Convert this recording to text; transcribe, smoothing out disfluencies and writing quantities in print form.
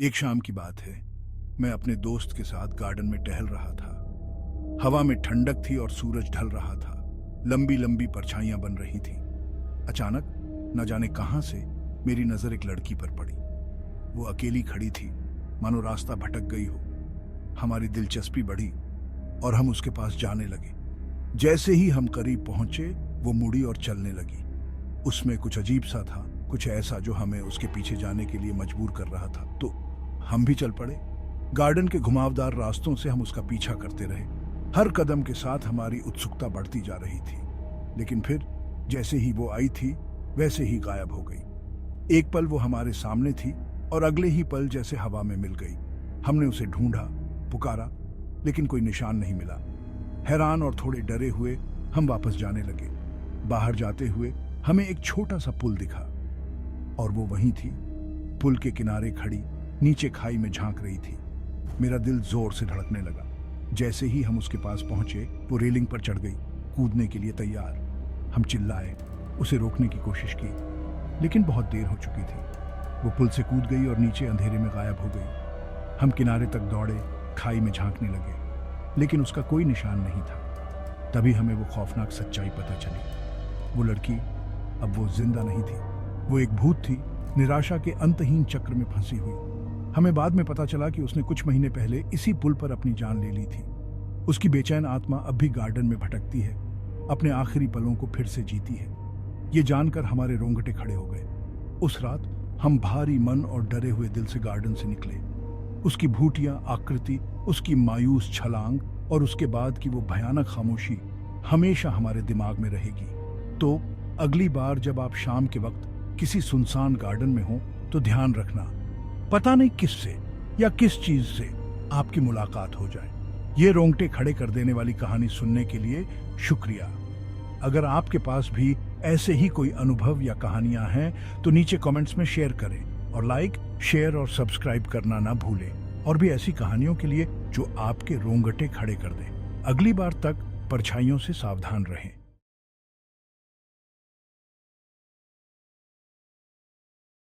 एक शाम की बात है। मैं अपने दोस्त के साथ गार्डन में टहल रहा था। हवा में ठंडक थी और सूरज ढल रहा था। लंबी लंबी परछाइयां बन रही थीं। अचानक न जाने कहां से मेरी नजर एक लड़की पर पड़ी। वो अकेली खड़ी थी, मानो रास्ता भटक गई हो। हमारी दिलचस्पी बढ़ी और हम उसके पास जाने लगे। जैसे ही हम करीब पहुंचे, वो मुड़ी और चलने लगी। उसमें कुछ अजीब सा था, कुछ ऐसा जो हमें उसके पीछे जाने के लिए मजबूर कर रहा था। तो हम भी चल पड़े। गार्डन के घुमावदार रास्तों से हम उसका पीछा करते रहे। हर कदम के साथ हमारी उत्सुकता बढ़ती जा रही थी। लेकिन फिर जैसे ही वो आई थी, वैसे ही गायब हो गई। एक पल वो हमारे सामने थी और अगले ही पल जैसे हवा में मिल गई। हमने उसे ढूंढा, पुकारा, लेकिन कोई निशान नहीं मिला। हैरान और थोड़े डरे हुए हम वापस जाने लगे। बाहर जाते हुए हमें एक छोटा सा पुल दिखा और वो वहीं थी, पुल के किनारे खड़ी, नीचे खाई में झांक रही थी। मेरा दिल जोर से धड़कने लगा। जैसे ही हम उसके पास पहुंचे, वो रेलिंग पर चढ़ गई, कूदने के लिए तैयार। हम चिल्लाए, उसे रोकने की कोशिश की, लेकिन बहुत देर हो चुकी थी। वो पुल से कूद गई और नीचे अंधेरे में गायब हो गई। हम किनारे तक दौड़े, खाई में झांकने लगे, लेकिन उसका कोई निशान नहीं था। तभी हमें वो खौफनाक सच्चाई पता चली। वो लड़की अब वो जिंदा नहीं थी। वो एक भूत थी, निराशा के अंतहीन चक्र में फंसी हुई। हमें बाद में पता चला कि उसने कुछ महीने पहले इसी पुल पर अपनी जान ले ली थी। उसकी बेचैन आत्मा अब भी गार्डन में भटकती है, अपने आखिरी पलों को फिर से जीती है। ये जानकर हमारे रोंगटे खड़े हो गए। उस रात हम भारी मन और डरे हुए दिल से गार्डन से निकले। उसकी भूतिया आकृति, उसकी मायूस छलांग और उसके बाद की वो भयानक खामोशी हमेशा हमारे दिमाग में रहेगी। तो अगली बार जब आप शाम के वक्त किसी सुनसान गार्डन में हो, तो ध्यान रखना, पता नहीं किससे या किस चीज से आपकी मुलाकात हो जाए। ये रोंगटे खड़े कर देने वाली कहानी सुनने के लिए शुक्रिया। अगर आपके पास भी ऐसे ही कोई अनुभव या कहानियां हैं, तो नीचे कमेंट्स में शेयर करें और लाइक, शेयर और सब्सक्राइब करना ना भूलें। और भी ऐसी कहानियों के लिए जो आपके रोंगटे खड़े कर दें। अगली बार तक परछाइयों से सावधान रहें।